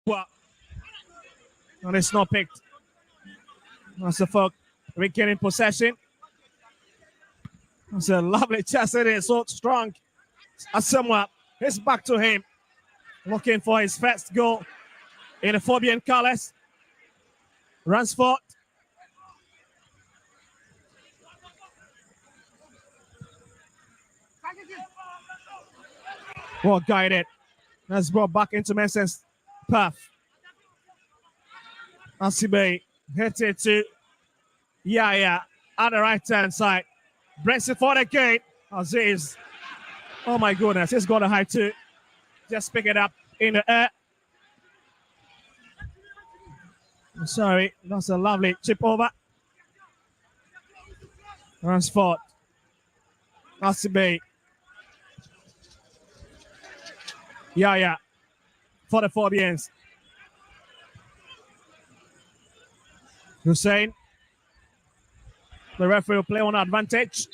Well, and it's not picked. That's the fuck. Regaining possession. That's a lovely chest in it, so strong. Asamoah, it's back to him. Looking for his first goal in the Phobian colors. Ransford. Well guided. That's brought back into Mensah's path. Asibe headed to Yaya at the right hand side. Breaks it for the gate. Aziz. Oh my goodness, he's got a high two. Just pick it up in the air. I'm sorry, that's a lovely chip over. Ransford. Asibe. Yaya for the Phobians. Hussein. The referee will play on advantage.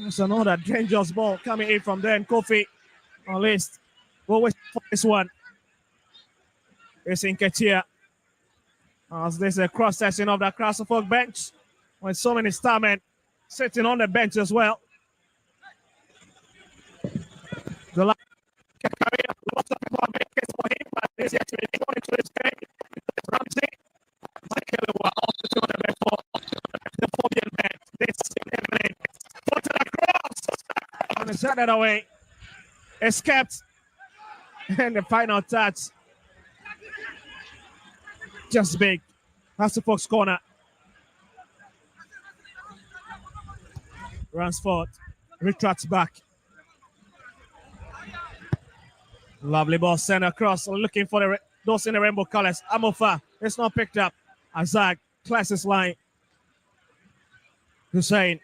That's another dangerous ball coming in from there. And Kofi, at least, we'll wait for this one. It's in Ketia. As there's a cross section of the Crasterfolk bench with so many star men sitting on the bench as well. The last lots of people are making for him, but this actually going into this game. Ramsey. The Phobian bench. This eliminated. Put it across. And shot it away. Escaped. And the final touch. Just big. That's the Fox corner. Ransford retracts back. Lovely ball sent across. Looking for those in the rainbow colors. Amofa. It's not picked up. Azag clears his line. Hussein.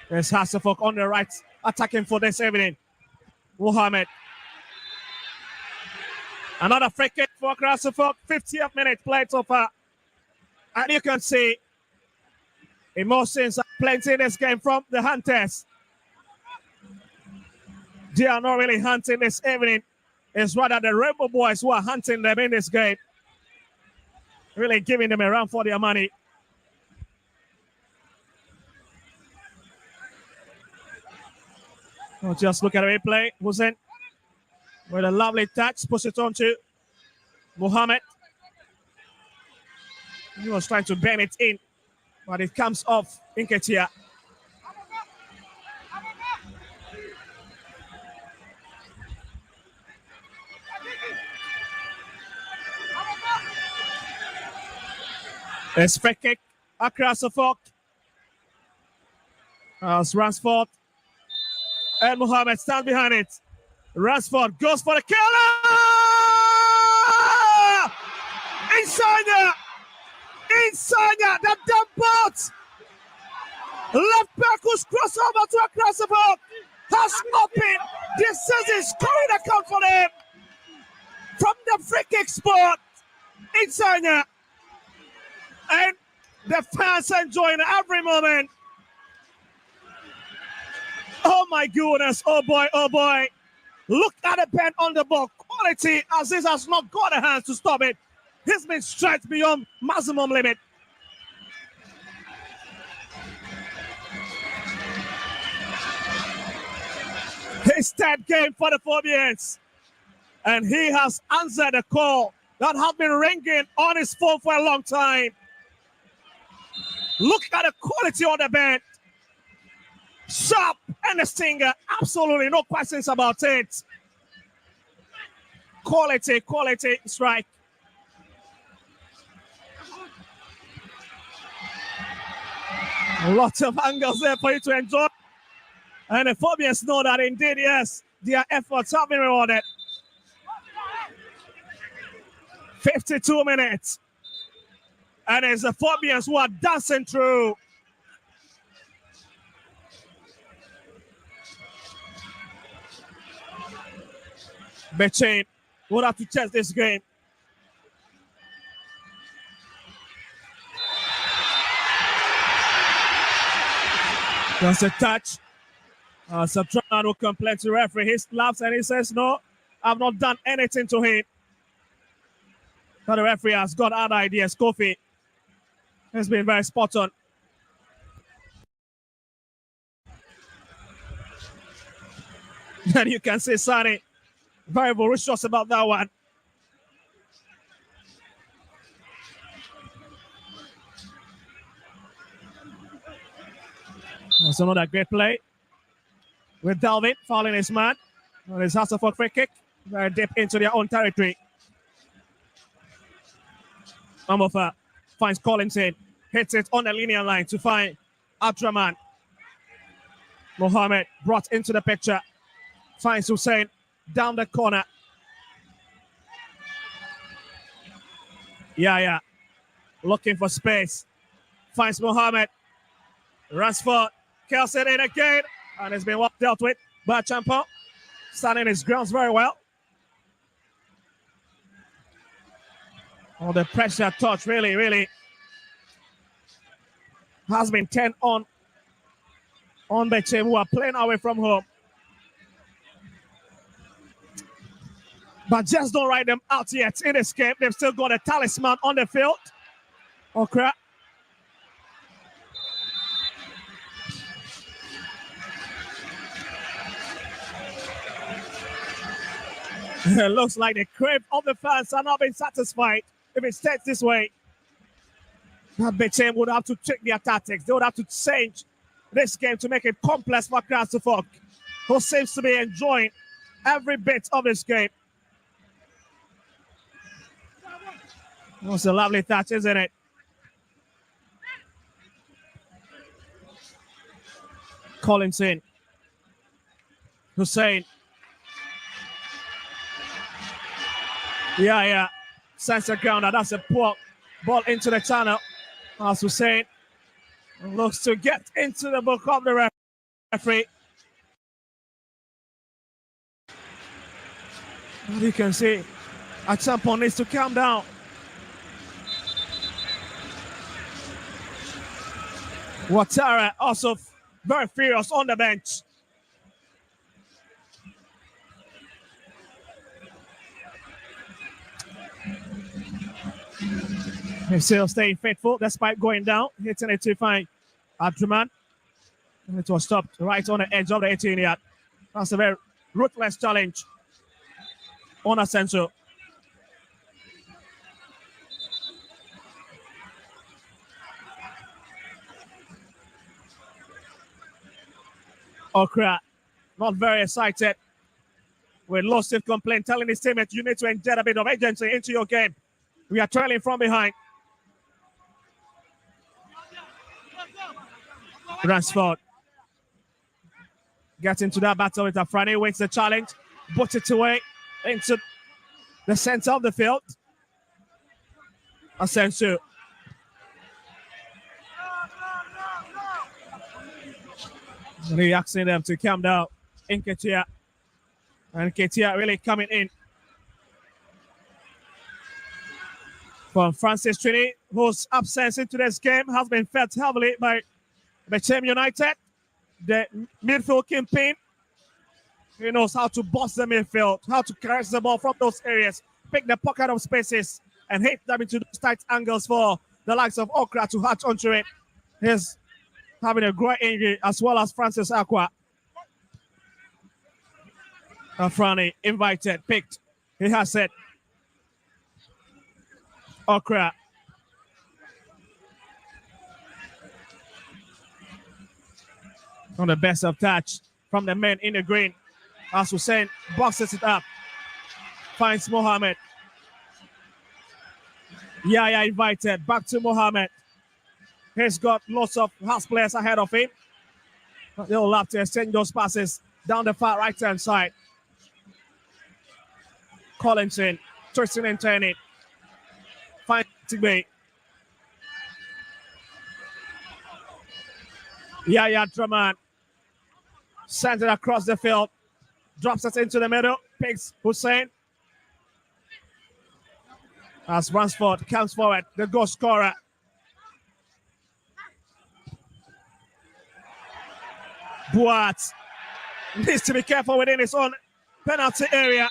There's Hasselhoff on the right. Attacking for this evening. Mohamed. Another free kick for Hasselhoff. 50th minute played so far. And you can see emotions are plenty in this game from the Hunters. They are not really hunting this evening. It's rather the Rainbow Boys who are hunting them in this game. Really giving them a run for their money. Oh, just look at the replay. Hussein with a lovely touch. Push it on to Mohamed. He was trying to bend it in, but it comes off Inketia. There's free kick across the fork. As Ransford and Mohamed stand behind it. Ransford goes for the killer! Inside the dump out! Left back who's crossed over to across the fork. Has opened. This is his scoring account for them. From the free kick spot. Inside. And the fans enjoying every moment. Oh my goodness, oh boy, oh boy. Look at the pen on the ball. Quality, as this has not got a hands to stop it. He's been stretched beyond maximum limit. His third game for the Phobians. And he has answered a call that has been ringing on his phone for a long time. Look at the quality on the bench. Sharp and a stinger. Absolutely no questions about it. Quality strike. Lots of angles there for you to enjoy. And the Phobians know that indeed, yes, their efforts have been rewarded. 52 minutes. And it's the Phobians who are dancing through. Bechem would have to test this game. That's a touch. Sabtran will complain to the referee. He laughs and he says, no, I've not done anything to him. But the referee has got other ideas. Kofi has been very spot on. And you can see Sani very voracious about that one. That's another great play with Dalvin fouling his man. And his Hasselhoff free kick very deep into their own territory. Amofa finds Collins in, hits it on the linear line to find Abdraman. Mohamed brought into the picture, finds Hussein down the corner. Yeah, looking for space, finds Mohamed, runs for Kelsen in again, and it's been well dealt with by Champa, standing his grounds very well. Oh, the pressure touch really has been turned on Bechem, who are playing away from home. But just don't write them out yet in this game. They've still got a talisman on the field. Okay. It looks like the crave of the fans are not being satisfied if it stays this way. Bechem would have to check their tactics. They would have to change this game to make it complex for Krasnodar, who seems to be enjoying every bit of this game. That's a lovely touch, isn't it? Collins in. Hussein. Yeah. Sends a grounder. That's a poor ball into the channel. As Hussein looks to get into the book of the referee. As you can see, Achampo needs to calm down. Ouattara also very furious on the bench. He's still staying faithful despite going down, hitting it to find Abdraman. And it was stopped right on the edge of the 18-yard. That's a very ruthless challenge on Asensio. Okra, not very excited. With low stiff complaint, telling his teammates, you need to inject a bit of agency into your game. We are trailing from behind. Ransford gets into that battle with Afrani, wins the challenge, puts it away into the center of the field. Asensio. Really asking them to calm down in Ketia. And Ketia really coming in from Francis Trini, whose absence into this game has been felt heavily by Bechem United. The midfield kingpin. He knows how to boss the midfield, how to caress the ball from those areas, pick the pocket of spaces, and hit them into those tight angles for the likes of Okra to hatch onto it. He's having a great injury, as well as Francis Aqua. Afrani invited, picked. He has it. Okra. On the best of touch from the men in the green. As Hussein boxes it up. Finds Mohamed. Yaya invited. Back to Mohamed. He's got lots of house players ahead of him. They'll have to exchange those passes down the far right-hand side. Collins in. Twisting and turning. Finds Tigbe. Yaya Draman. Sends it across the field. Drops it into the middle. Picks Hussein. As Ransford comes forward, the goal scorer. Boat needs to be careful within his own penalty area.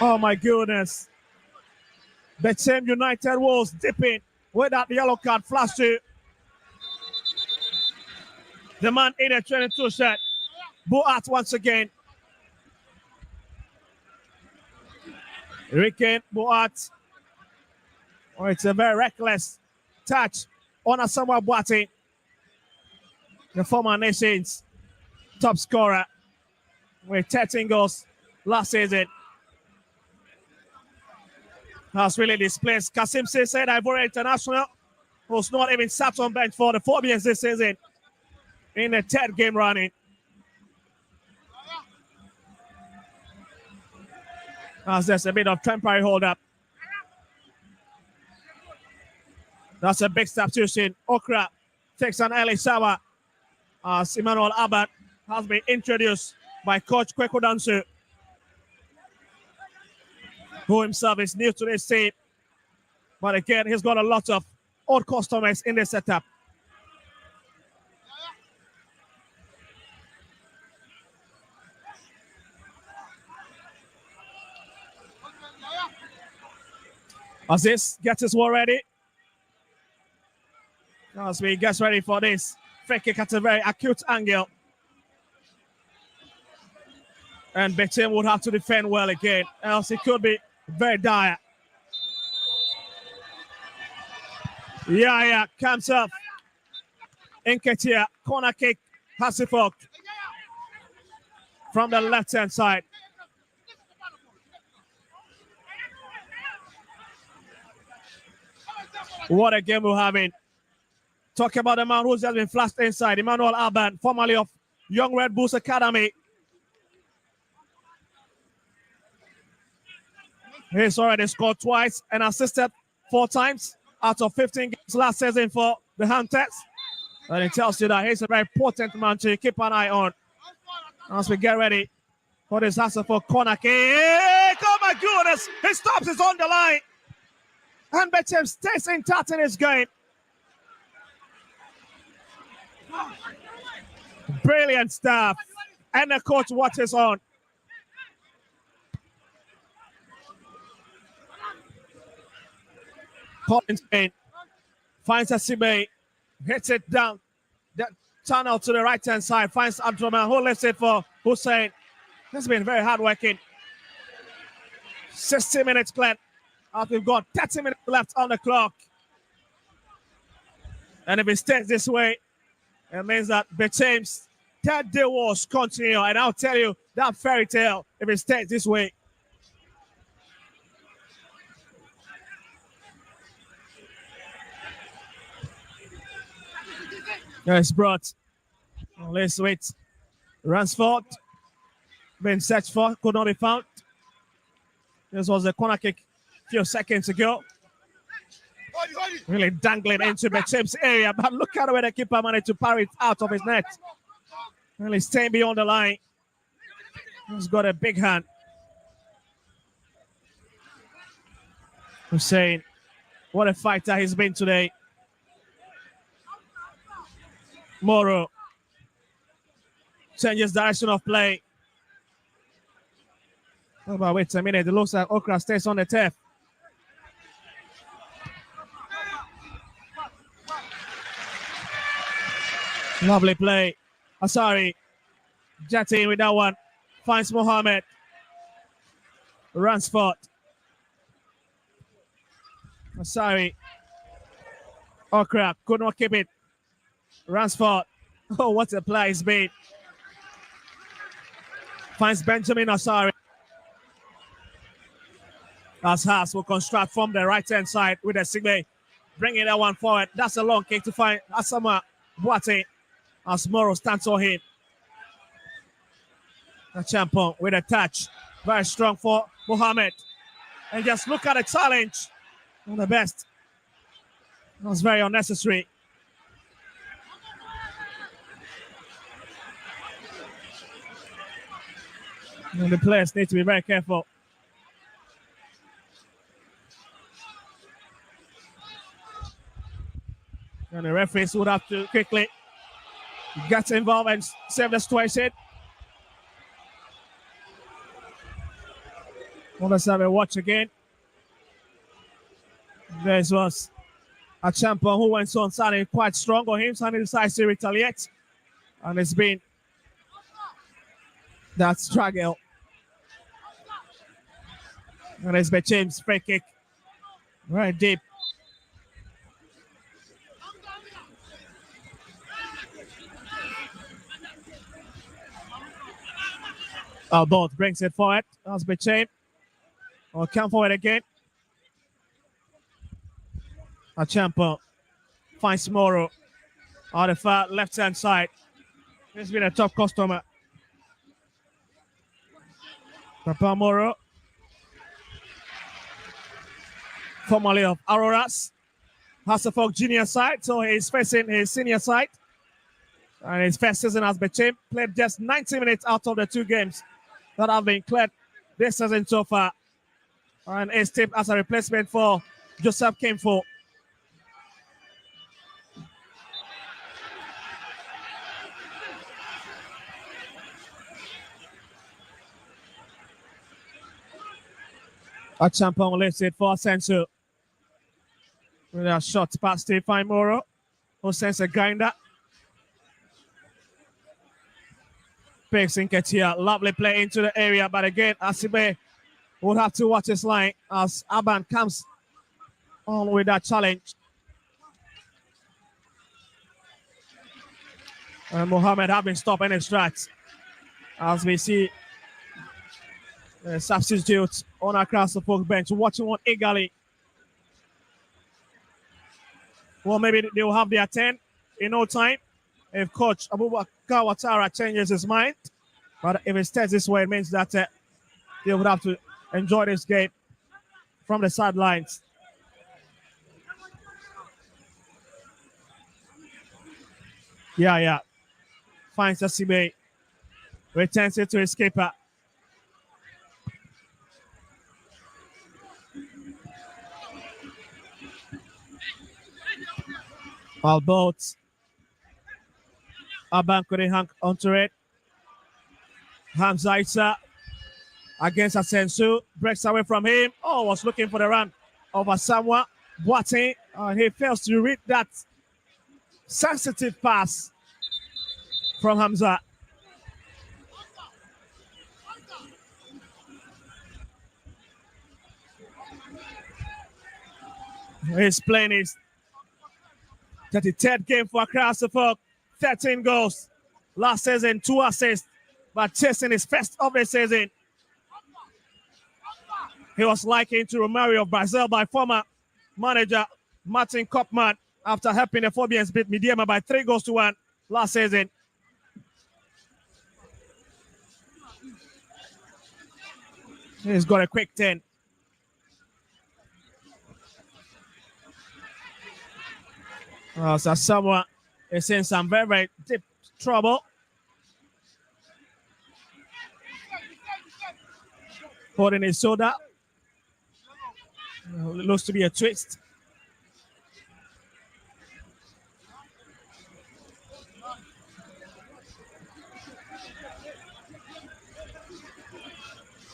Oh my goodness. Bechem United was dipping with that yellow card flash to the man in a 22 shirt. Boat once again. Ricken Boat. Oh, it's a very reckless touch on Asamoah Boate, the former nation's top scorer with 13 goals last season. Has really displaced Kasim Sese, Ivorian international, who's not even sat on bench for the Phobians this season in the third game running. As there's a bit of temporary hold up. That's a big substitution. Okra takes an early shower as Emmanuel Abad has been introduced by Coach Kweku Dansu, who himself is new to this team. But again, he's got a lot of old customers in the setup. Aziz gets his wall ready. As we get ready for this free kick at a very acute angle. And Bechem would have to defend well again, else it could be very dire. Yeah, comes up. Nketiah, corner kick, Hasifok from the left-hand side. What a game we're having. Talk about the man who's just been flashed inside, Emmanuel Alban, formerly of Young Red Bulls Academy. He's already scored twice and assisted 4 times out of 15 games last season for the Hunters. And it tells you that he's a very important man to keep an eye on as we get ready for this hustle for corner kick. Oh my goodness, he stops, it's on the line. And Bechem stays intact in his game. Brilliant stuff. And the coach watches on. Collins finds Asibe, hits it down the tunnel to the right-hand side, finds Abdulrahman, who lifts it for Hussein. This has been very hard-working. 60 minutes left. We've got 30 minutes left on the clock. And if it stays this way, it means that Bechem's third day wars continue. And I'll tell you that fairy tale if it stays this way. It's brought. Let's wait. Ransford been searched for, could not be found. This was a corner kick a few seconds ago. Really dangling into Bechem's area, but look at where the keeper managed to parry it out of his net. Really staying beyond the line. He's got a big hand. Hussein, what a fighter he's been today. Moro changes direction of play. Oh, but wait a minute. It looks like Okra stays on the turf. Lovely play. Asari jetting with that one. Finds Mohammed. Ransford. Asari. Okra could not keep it. Ransford. Oh, what a play it's been. Finds Benjamin Asari. As Haas will construct from the right-hand side with a Sigbe. Bringing that one forward. That's a long kick to find Asamoah Boate. As Moro stands on him. The champion with a touch. Very strong for Mohammed. And just look at the challenge. One of the best. That was very unnecessary. And the players need to be very careful. And the referees would have to quickly get involved and save the situation. Well, let's have a watch again. This was a champion who went on sounding quite strong on him. Suddenly decides to retaliate. And it's been that struggle. And it's Bechem's free kick. Very deep. Both brings it forward. That's Bechem. Will come forward again. Achampo finds Moro on the far left-hand side. He's been a top customer. Papa Moro, formerly of Auroras, Hasselhoff junior side, so he's facing his senior side. And his first season as Bechem played just 90 minutes out of the 2 games that have been cleared this season so far. And is tipped as a replacement for Joseph Kimfo. A champion lifts it for Sensu. With a shot past Stefan Moro, who sends a grinder. Picks in Ketia. Lovely play into the area, but again, Asibe would have to watch his line as Aban comes on with that challenge. And Mohammed have been stopping his tracks as we see substitutes on across the folk bench watching one eagerly. Well, maybe they will have their 10 in no time if Coach Abubakar Ouattara changes his mind. But if it stays this way, it means that they would have to enjoy this game from the sidelines. Yeah. Finds Asibe. Returns it to his keeper. All boats. Aban couldn't hang onto it. Hamza Issa against Asensu. Breaks away from him. Oh, was looking for the run of Asamoah Boateng. He fails to read that sensitive pass from Hamza. He's playing his 33rd game for Accra Folk. 13 goals. Last season, 2 assists. But chasing his first of the season. He was likened to Romario of Brazil by former manager Martin Koopman after helping the Phobians beat Midiama by 3-1 last season. He's got a quick 10. So someone is in some very, very deep trouble. Holding his shoulder. It looks to be a twist.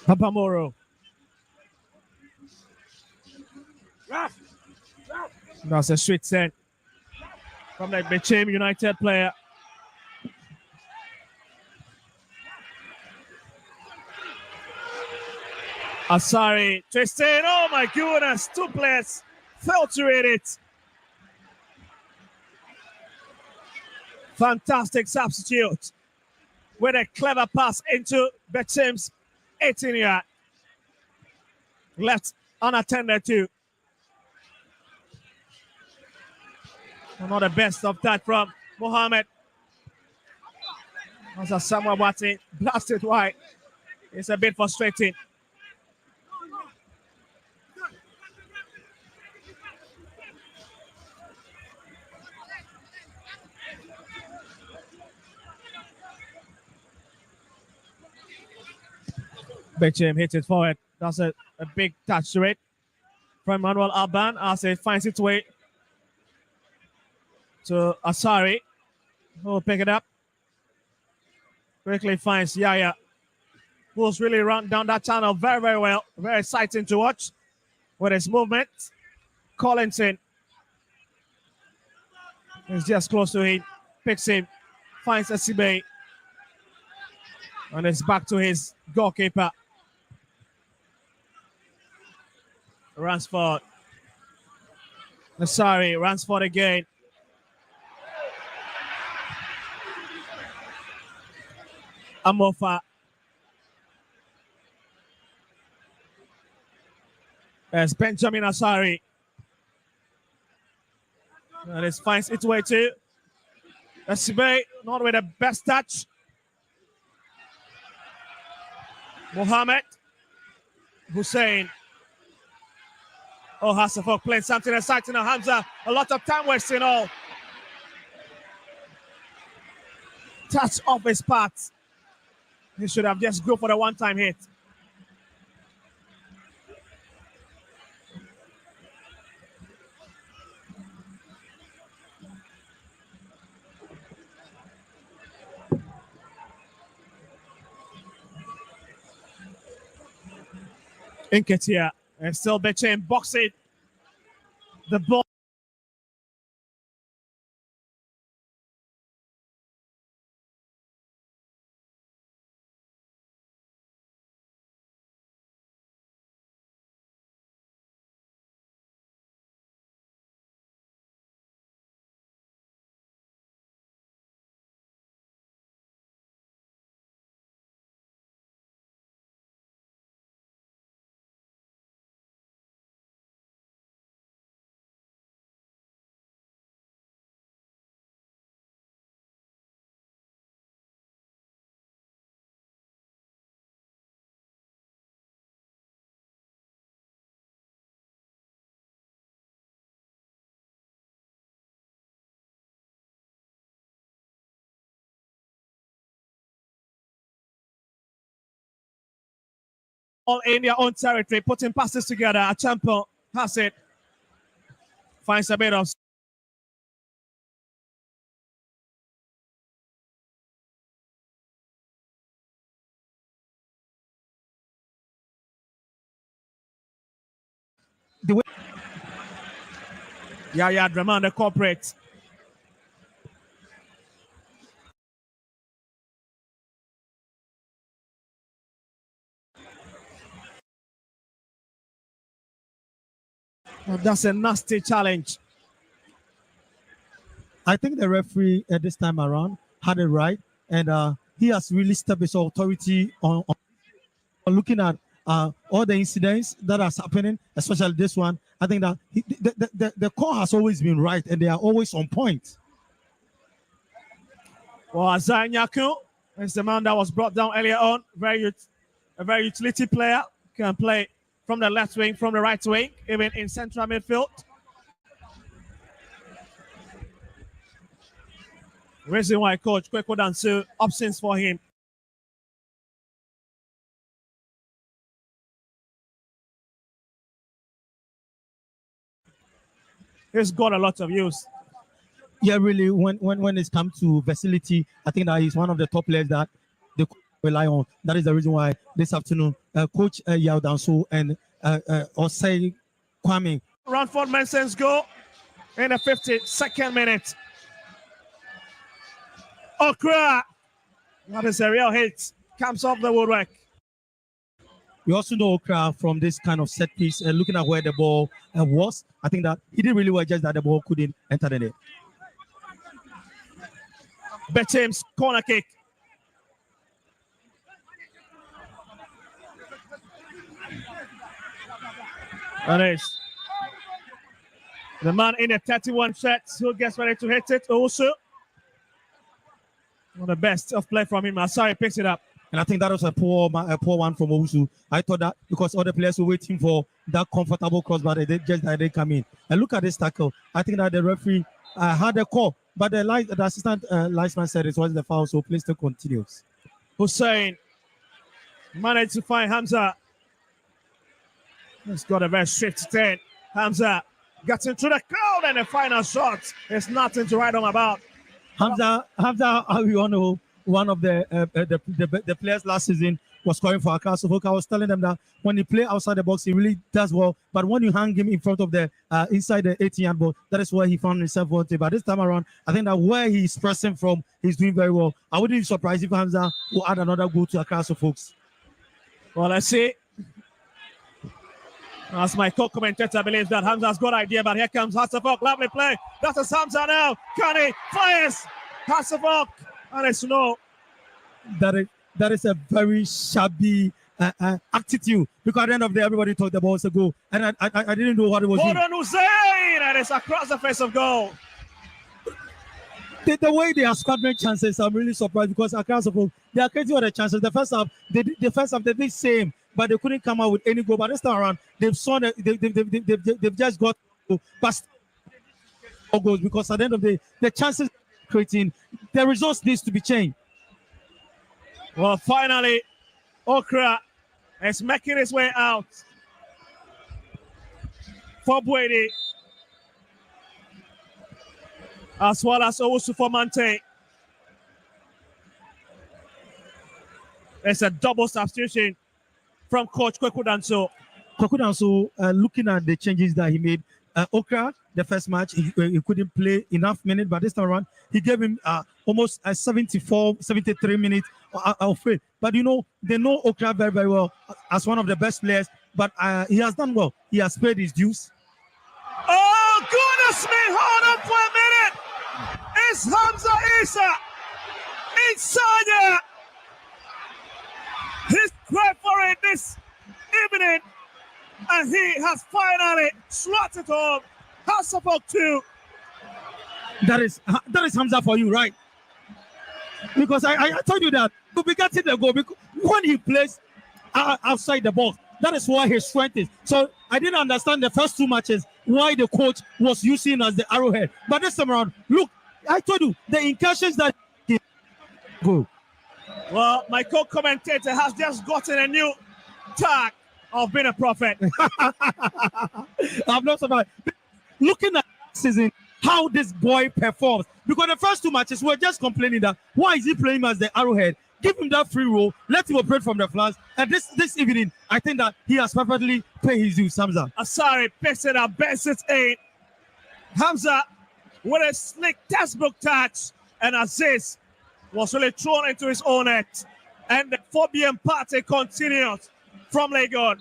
Papa Moro. That's a sweet send from the Bechem United player. Asari twisting. Oh my goodness. 2 players fell to it. Fantastic substitute with a clever pass into Bechem's 18-yard. Left unattended to. Not the best of that from Mohammed. As Asamoah Boateng blasted wide. It's a bit frustrating. Bechem hits it forward. That's a big touch to it from Manuel Alban as it finds its way to Asari, who will pick it up. Quickly finds Yaya. who's really run down that channel very, very well. Very exciting to watch with his movement. Collinson is just close to him, picks him, finds Asibe, and it's back to his goalkeeper. Ransford. Sorry, Ransford again. Amofa. There's Benjamin Asari. And it finds its way to Asibe, not with the best touch. Mohamed Hussein. Oh, Hasselhoff playing something exciting now. Hamza, a lot of time wasting all. Touch off his part. He should have just go for the one-time hit. Nketiah and still Bechem boxing the ball. All in their own territory, putting passes together. A champion pass it. Finds a bit of the way. Yeah, Draman, the corporate. Oh, that's a nasty challenge. I think the referee this time around had it right, and he has really stepped his authority on looking at all the incidents that are happening, especially this one. I think that the call has always been right, and they are always on point. Well, Azai Nyaku is the man that was brought down earlier on. A very utility player. Can play from the left wing, from the right wing, even in central midfield. Reason why coach Kweko Dansu options for him. He's got a lot of use. Yeah, really, when it's come to facility, I think that he's one of the top players that they rely on. That is the reason why this afternoon, Coach Yao Danso and Osei Kwame. Ranford Menson's goal in the 52nd minute. Okra, that is a real hit. Comes off the woodwork. We also know Okra from this kind of set piece, looking at where the ball was. I think that he did really well, just that the ball couldn't enter the net. Bechem's corner kick. That is the man in the 31 shirts who gets ready to hit it also. One of the best of play from him. Asari picks it up. And I think that was a poor one from Owusu. I thought that because other players were waiting for that comfortable cross, but they didn't come in. And look at this tackle. I think that the referee had a call, but the assistant linesman said it was the foul, so play still continues. Hussein managed to find Hamza. He's got a very swift turn. Hamza got into the crowd, and the final shot is nothing to write home about. Hamza, we all know, one of the players last season was scoring for Accra. So I was telling them that when he play outside the box, he really does well. But when you hang him in front of the inside the 18-yard box, that is where he found himself wanted. But this time around, I think that where he's pressing from, he's doing very well. I wouldn't be surprised if Hamza will add another goal to Accra, so folks. Well, let's see. As my co-commentator believes that Hamza's got idea, but here comes Hasselhoff. Lovely play. That is Hamza now. Kani fires. Hasselhoff. And it's no. That is a very shabby attitude, because at the end of the day, everybody thought the ball was a goal, and I didn't know what it was. Gordon Hussein, and it's across the face of goal. The way they are squandering chances, I'm really surprised, because across the board, they are creating other chances. The first half, they did the same, but they couldn't come out with any goal. But this time around, they've just got past goals, because at the end of the day, the chances creating, the results needs to be changed. Well, finally, Okra is making his way out for Bwede, as well as Owusu for Mante. It's a double substitution from Coach Kweku Danso. Kweku Danso, looking at the changes that he made, Okra, the first match, he couldn't play enough minutes, but this time around, he gave him almost 73 minutes of play. But you know, they know Okra very, very well as one of the best players, but he has done well. He has paid his dues. Oh, goodness me, hold on for a minute. It's Hamza Issa. Inside. He's great for it this evening. And he has finally slotted home. Hasselhoff 2. That is Hamza for you, right? Because I told you that to be getting the goal, because when he plays outside the box, that is why his strength is. So I didn't understand the first two matches why the coach was using as the arrowhead. But this time around, look, I told you the incursions that he go. Well, my co-commentator has just gotten a new tag of being a prophet. I'm not surprised. Looking at this season, how this boy performs, because the first two matches we're just complaining that why is he playing as the arrowhead? Give him that free role, let him operate from the flanks. And this evening, I think that he has perfectly paid his dues, Hamza. Asari picks it up, bends it in. Hamza with a slick textbook touch, and Aziz was really thrown into his own net. And the Phobian party continues from Legon.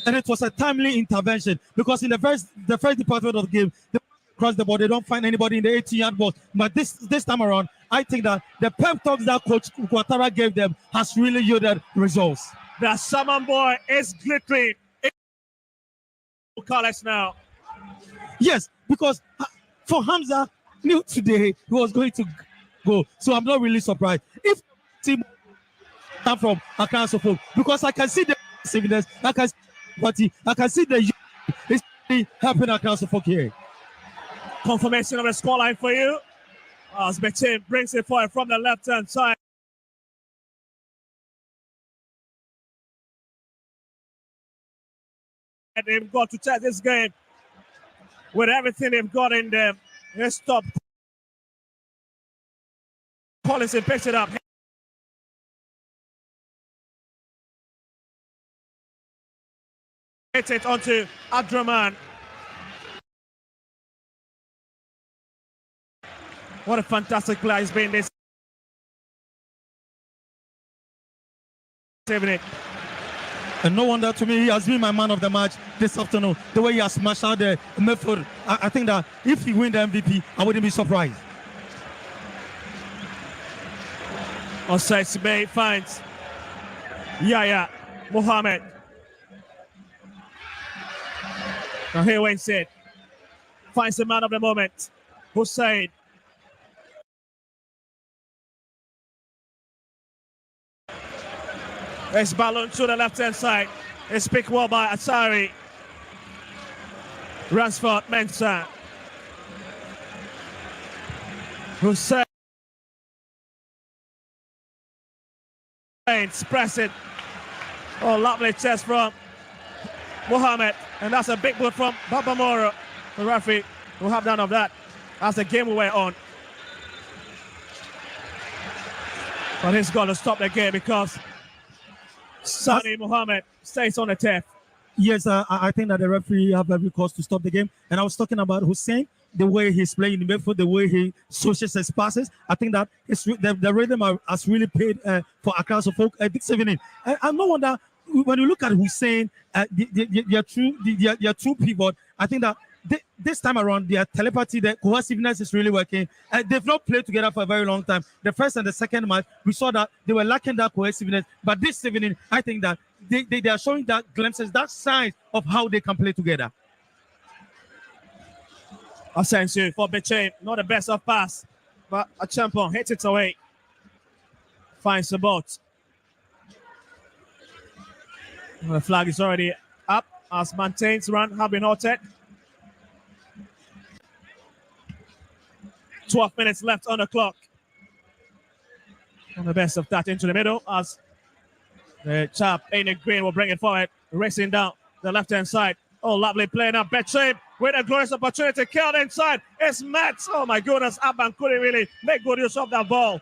And it was a timely intervention, because in the first department of the game, they cross the ball, they don't find anybody in the 18-yard box. But this time around, I think that the pep talks that Coach Ouattara gave them has really yielded results. The Saman boy is glittering. College now. Yes, because for Hamza, knew today he was going to go. So I'm not really surprised. If team come from Accra, because I can see the evidence, I can see the it's really helping Accra here. Confirmation of the scoreline for you. As Bechem brings it forward from the left-hand side. And they've got to test this game with everything they've got in them. Let's stop. Collison picks it up. Hits it onto Abdurrahman. What a fantastic play he's been this evening. And no wonder, to me, he has been my man of the match this afternoon. The way he has smashed out the midfield, I think that if he wins the MVP, I wouldn't be surprised. Offside Sibay finds Yaya Mohammed. Now here wins it. Finds the man of the moment, Hussein. It's ballon to the left-hand side. It's picked well by Asari. Ransford Mensah. Hussein. Press it. Oh, lovely chest from Mohammed. And that's a big boot from Baba Moro. The referee will have none of that as the game will wear on. But he's got to stop the game because Sani Mohammed stays on the turf. Yes, I think that the referee have every cause to stop the game. And I was talking about Hussein, the way he's playing in the midfield, the way he switches his passes. I think that the rhythm has really paid for Accra Folk this evening. And no wonder when you look at Hussein, their true pivot, I think that this time around, their telepathy, their cohesiveness is really working. They've not played together for a very long time. The first and the second match, we saw that they were lacking that cohesiveness. But this evening, I think that they are showing that glimpses, that signs of how they can play together. Asensio for Bechem, not the best of pass, but a champion hits it away. Finds the boat. The flag is already up as maintains run have been halted. 12 minutes left on the clock. On the best of that into the middle as the chap in the green will bring it forward, racing down the left-hand side. Oh, lovely play now. Bechem with a glorious opportunity. Killed inside. It's Metz. Oh, my goodness. Abban couldn't really make good use of that ball.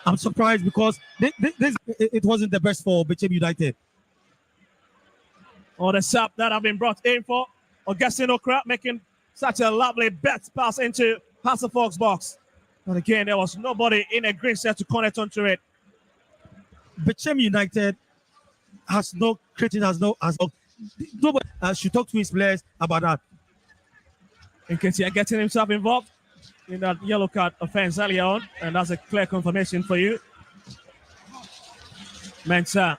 I'm surprised because it wasn't the best for Bechem United. Oh, the sub that have been brought in for Augustine Okra making such a lovely bet pass into Pastor Fox box. And again, there was nobody in a green set to connect onto it. Bechem United has no critic, nobody should talk to his players about that. Nketiah getting himself involved in that yellow card offense earlier on, and that's a clear confirmation for you. Mensah.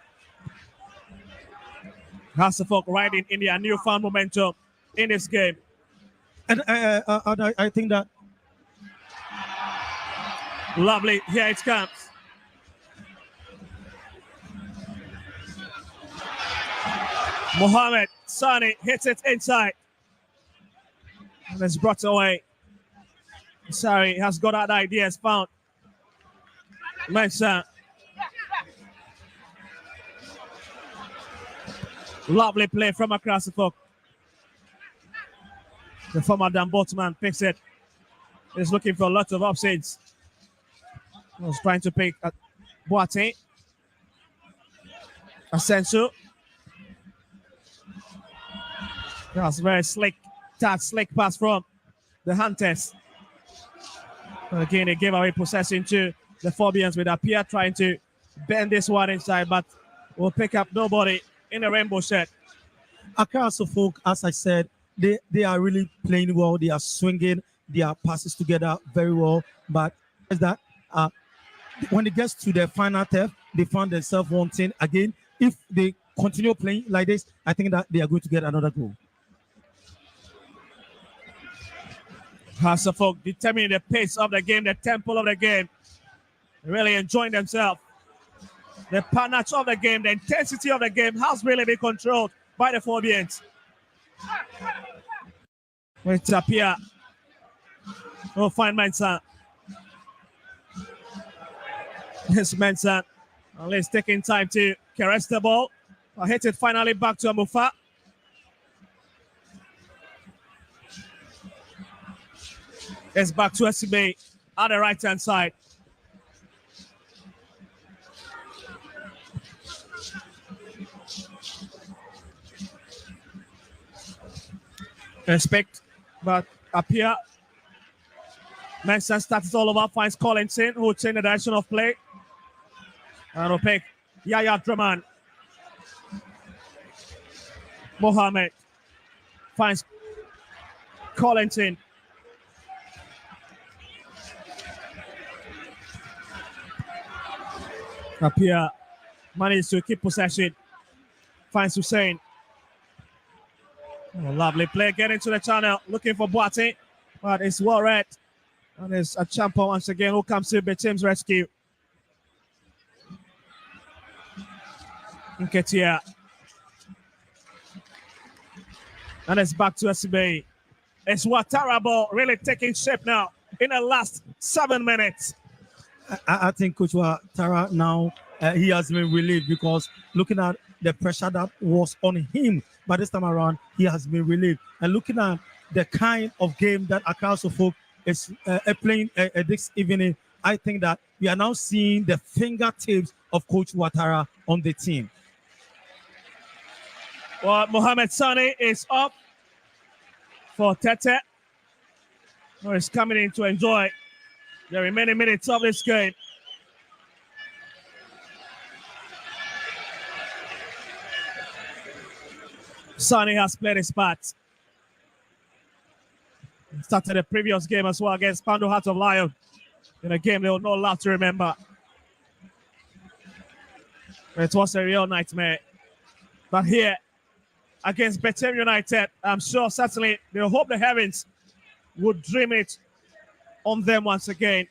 Hasselhoff riding in their newfound momentum in this game. And I think that lovely, here it comes. Mohamed Sani hits it inside. And it's brought away. Sorry, has got that idea, has found. Mensah. Lovely play from across the folk. The former Dan Boatman picks it. He's looking for a lot of offsides. He was trying to pick Boateng. Asensio. That's very slick pass from the Hunters. And again, they gave away possession to the Phobians with Apia trying to bend this one inside, but will pick up nobody in the rainbow shirt. Accra Folk, as I said, they are really playing well. They are swinging their passes together very well. But is that when it gets to the final turf, they found themselves wanting again. If they continue playing like this, I think that they are going to get another goal. Hasselhoff determining the pace of the game, the tempo of the game. Really enjoying themselves. The panache of the game, the intensity of the game has really been controlled by the Phobians. With Tapia. Oh, fine Mensah. This Mensah, at least taking time to caress the ball. Hit it finally back to Amufa. It's back to SB on the right-hand side. Respect, but Apia. Mensah starts all over, finds Collinson, who will change the direction of play. And will pick Yaya Draman. Mohamed finds Collinson. Apia manages to keep possession. Finds Hussein. Oh, lovely play, get into the channel, looking for Boateng, but it's well read. And there's a champion once again who comes to Bechem's rescue. Nketiah. And it's back to SB. It's Ouattara ball really taking shape now in the last 7 minutes. I think Coach Ouattara now, he has been relieved because looking at the pressure that was on him, but this time around, he has been relieved. And looking at the kind of game that Accra Folk is playing this evening, I think that we are now seeing the fingertips of Coach Ouattara on the team. Well, Mohamed Sani is up for Tete, who is coming in to enjoy the remaining minutes of this game. Sani has played his part. Started the previous game as well against Pando Heart of Lion in a game they will not love to remember. It was a real nightmare. But here, against Bechem United, I'm sure certainly they'll hope the heavens would dream it on them once again.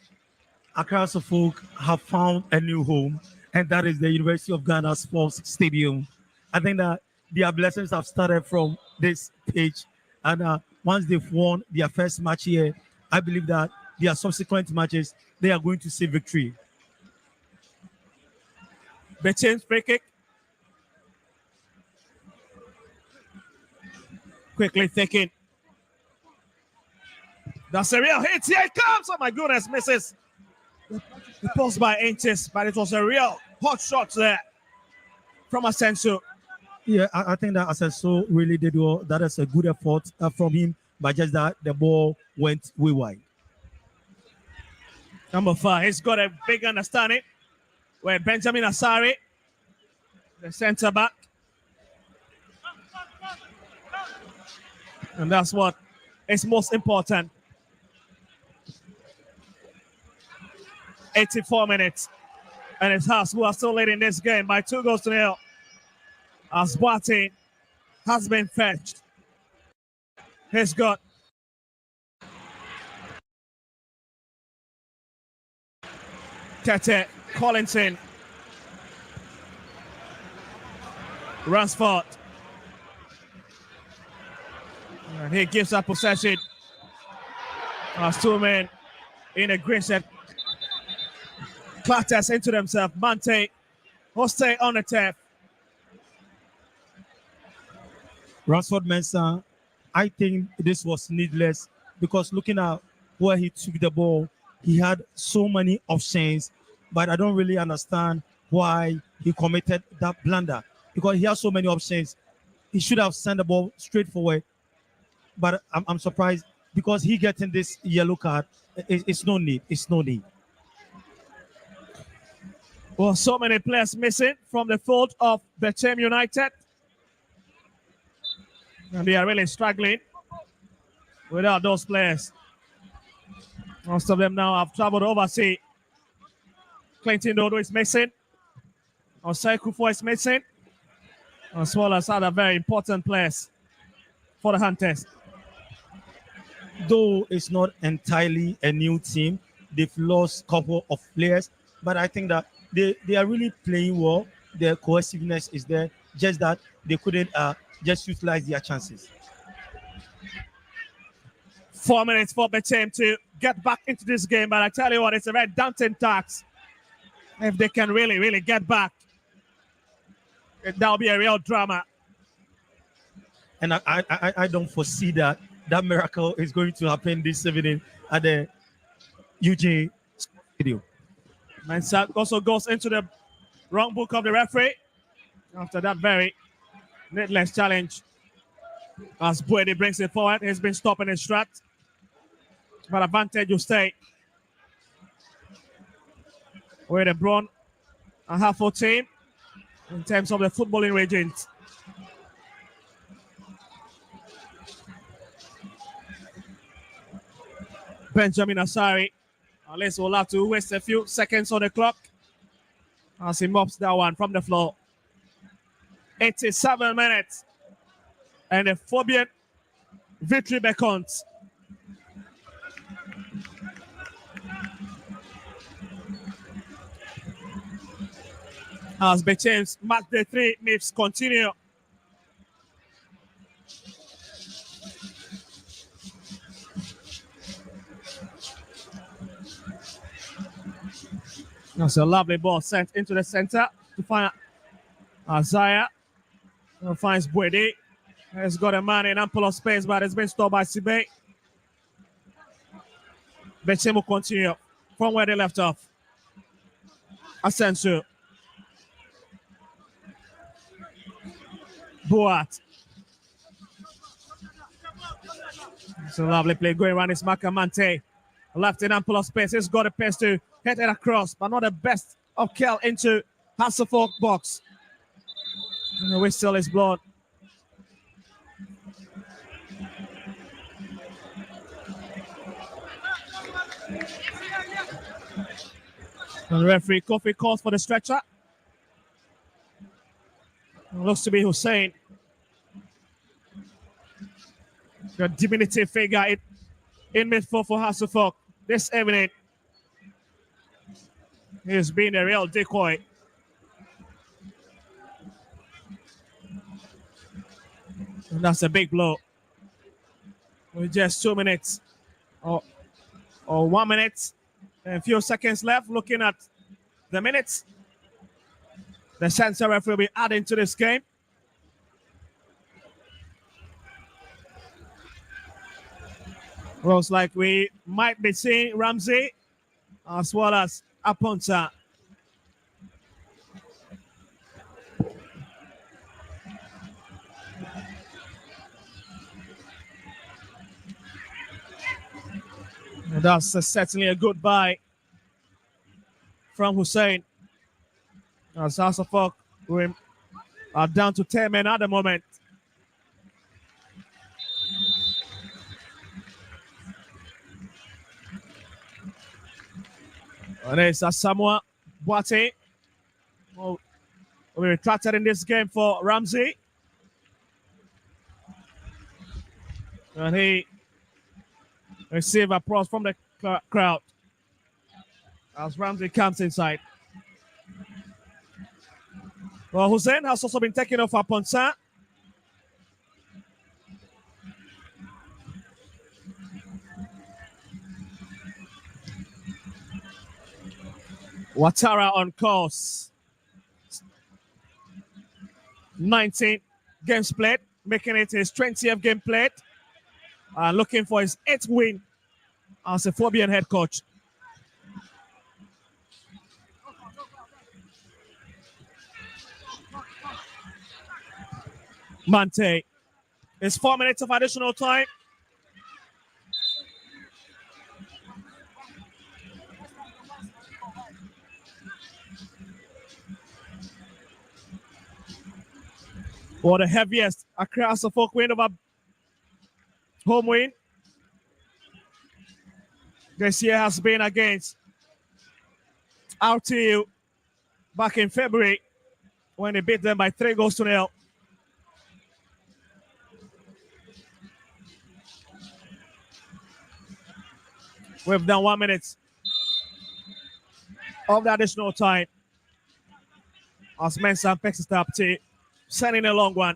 Accra folk have found a new home, and that is the University of Ghana Sports Stadium. I think that their blessings have started from this page, and once they've won their first match here, I believe that their subsequent matches, they are going to see victory. Bechen's free kick. Quickly thinking. That's a real hit. Here it comes. Oh my goodness, misses. It passed by inches, but it was a real hot shot there from Asenso. Yeah, I think that Asenso really did well. That is a good effort from him, but just that the ball went way wide. Number 5, he's got a big understanding where Benjamin Asari, the center back. And that's what is most important. 84 minutes. And it's Haas who are still leading this game by 2-0. As Boateng has been fetched. He's got Tete, Collinson, Ransford. And he gives up possession. As 2 men in a green set. Clatters into themselves. Mante will stay on the turf. Ransford Mensah, I think this was needless because looking at where he took the ball, he had so many options, but I don't really understand why he committed that blunder because he has so many options. He should have sent the ball straight forward, but I'm surprised because he getting this yellow card. It's no need. It's no need. Well, so many players missing from the fold of Bechem United. And they are really struggling without those players. Most of them now have traveled overseas. Clinton Dodo is missing. Osei Kufo is missing. As well as other very important players for the Hunters. Though it's not entirely a new team, they've lost a couple of players, but I think that they are really playing well. Their cohesiveness is there, just that they couldn't just utilize their chances. 4 minutes for Bechem to get back into this game, but I tell you what, it's a very daunting task. If they can really get back, that'll be a real drama. And I don't foresee that miracle is going to happen this evening at the UJ Stadium. Mensah also goes into the wrong book of the referee after that very needless challenge. As Buedi brings it forward, he's been stopping his track. But advantage will stay with the Brown and Half-Full team in terms of the footballing regions. Benjamin Asari, at least we'll have to waste a few seconds on the clock as he mops that one from the floor. 87 minutes. And the Phobian victory beckons. As Bechem's match day 3 needs continue. That's a lovely ball sent into the center to find Isaiah. Finds Buedi. He's got a man in ample space, but it's been stopped by Sibe. Bechem will continue from where they left off. Asensu. Boat. It's a lovely play going around. It's Macamante. Left in ample of space. He's got a pass to head it across, but not the best of Kel into Hasselhoff box. And the whistle is blown. And the referee Kofi calls for the stretcher. It looks to be Hussein. The diminutive figure in midfield for Hasselhoff this evening. He's been a real decoy. And that's a big blow. With just 2 minutes or 1 minute and a few seconds left, looking at the minutes the censor referee will be adding to this game. Looks like we might be seeing Ramsey as well as Aponta. And that's certainly a good buy from Hussein. As Hasselhoff are down to 10 men at the moment. And there's Samoa Boate, who will be retracted in this game for Ramsey. And he received applause from the crowd as Ramsey comes inside. Well, Hussein has also been taken off Aponsa. Ouattara on course. 19 games played, making it his 20th game played. Looking for his 8th win as a Phobian head coach. Mante. It's 4 minutes of additional time. For the heaviest across the folk win over home win this year has been against RTU back in February when they beat them by 3-0. We've done 1 minute of the additional time as Mensah picks it up to sending a long one.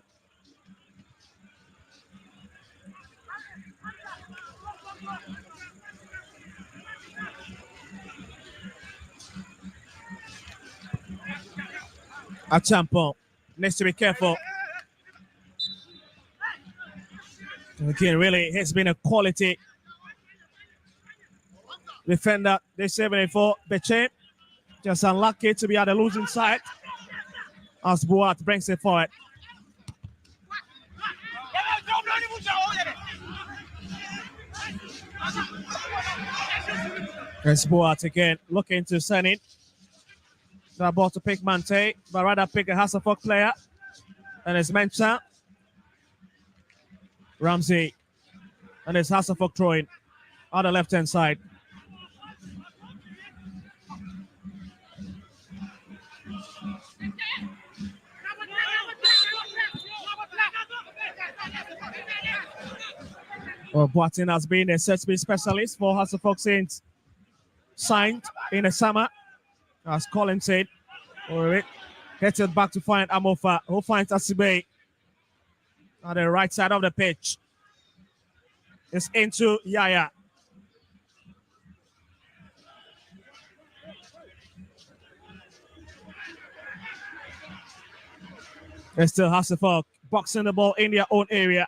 Achampon needs to be careful. Again, really, he's been a quality defender this evening for Bechem. Just unlucky to be at the losing side as Boat brings it forward. It's Boat again, looking to send it. They're about to pick Mante, but rather pick a Hasselhoff player. And it's Mensah. Ramsey. And it's Hasselhoff throwing on the left-hand side. Well, Boatin has been a set-piece specialist for Hasselhoff since signed in the summer. As Colin said, gets it back to find Amofa, who finds Asibe on the right side of the pitch. It's into Yaya. It's still Hasselhoff boxing the ball in their own area.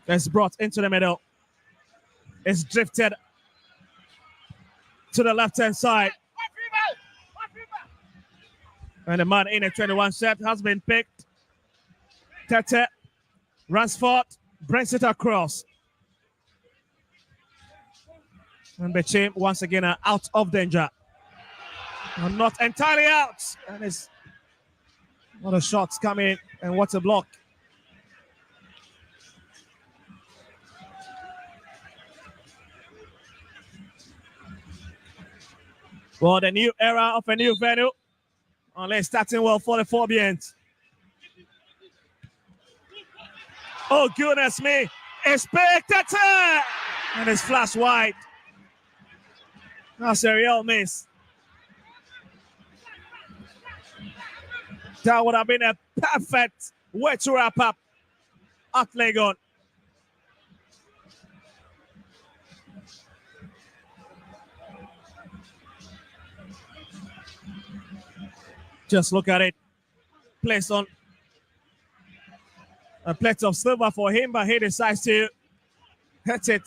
It's brought into the middle. It's drifted to the left-hand side. And the man in a 21 set has been picked. Tete runs forward, brings it across. And Bechem once again are out of danger. And not entirely out. And it's what a shots coming and what a block. Well, the new era of a new venue. Only starting well for the Forbians. Oh, goodness me. It's picked. And it's flash wide. That's a real miss. That would have been a perfect way to wrap up at Legon. Just look at it. Placed on a plate of silver for him, but he decides to hit it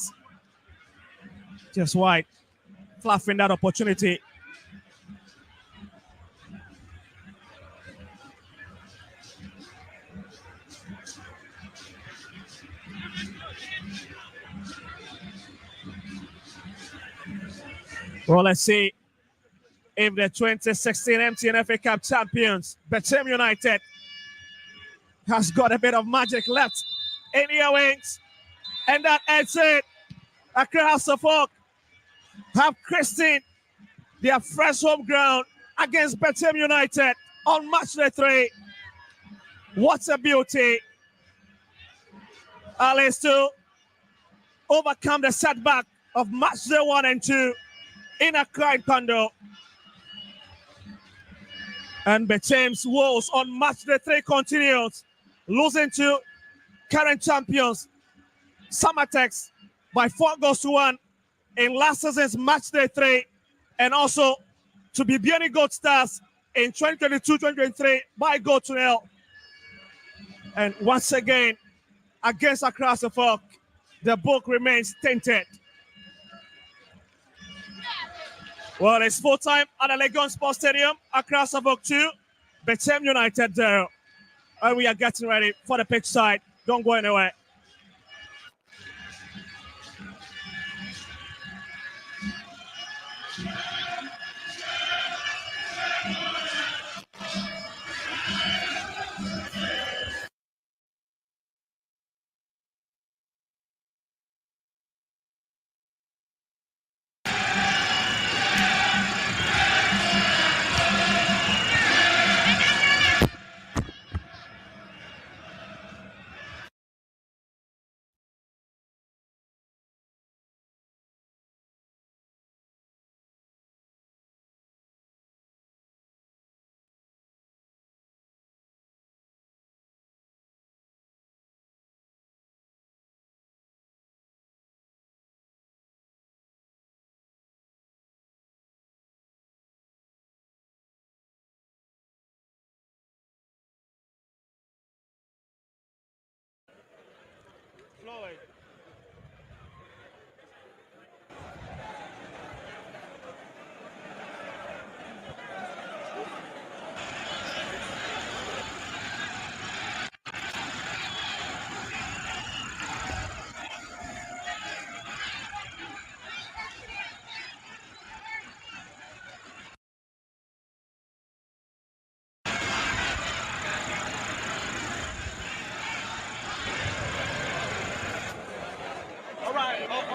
just wide, fluffing that opportunity. Well, let's see if the 2016 MTN FA Cup champions, Bechem United, has got a bit of magic left in their wings. And that ends it. Across the Folk have christened their fresh home ground against Bechem United on match day 3. What a beauty. At least to overcome the setback of match day 1 and 2 in Accra Pando. And Bechem's woes on match day 3 continues, losing to current champions Samatex by 4-1 in last season's match day 3, and also to Bibiani Gold Stars in 2022-2023 by 0-0. And once again, against Across the Folk, the book remains tainted. Well, it's full time at the Legon Sports Stadium, Across the Folk 2, Bechem United 0. And we are getting ready for the pitch side. Don't go anywhere. Floyd.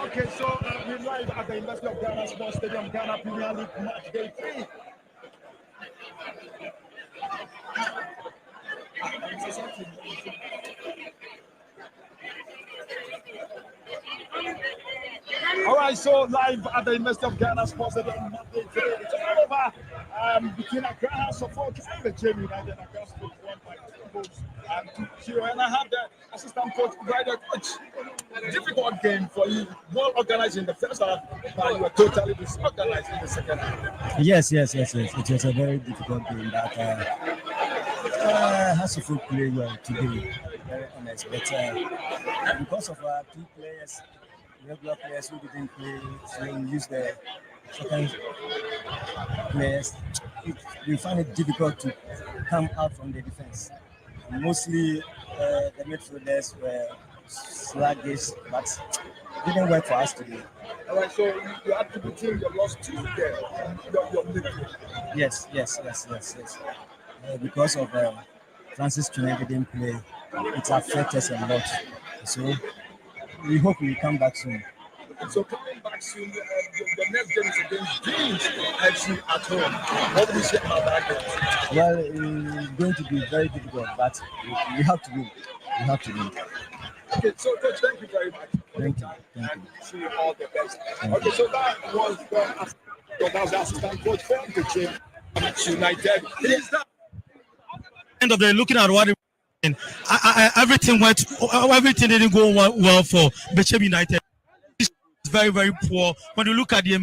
Okay, so we're live at the University of Ghana Sports Stadium, Ghana Premier League match day 3. All right, so live at the University of Ghana Sports Stadium, match day 3. It's all over between Accra Suffolk and the Bechem United. Accra Suffolk won by 2 goals to 0. And I have the assistant coach, Ryder Coach. Difficult game for you. Well organized in the first half, but you were totally disorganized in the second half. Yes. It was a very difficult game that has to play well today. Very honest, but because of our key players, regular players who didn't play, so we use the second players. we find it difficult to come out from the defense. Mostly the midfielders were sluggish, but didn't work for us today. All right, so you have to be team. You lost 2 there. Your midfield. Yes. Because of Francis Chineke didn't play, it affected us a lot. So we hope we come back soon. So coming back soon, the next game is against Dreams FC at home. What do you say about that game? Well, it's going to be very difficult, but we have to win. We have to win. Okay, so coach, thank you very much. Thank you. And see you all the best. Okay, so that was the assistant coach for the team United. It is that End of the looking at what everything didn't go well for Bechem United. It's very, very poor. When you look at the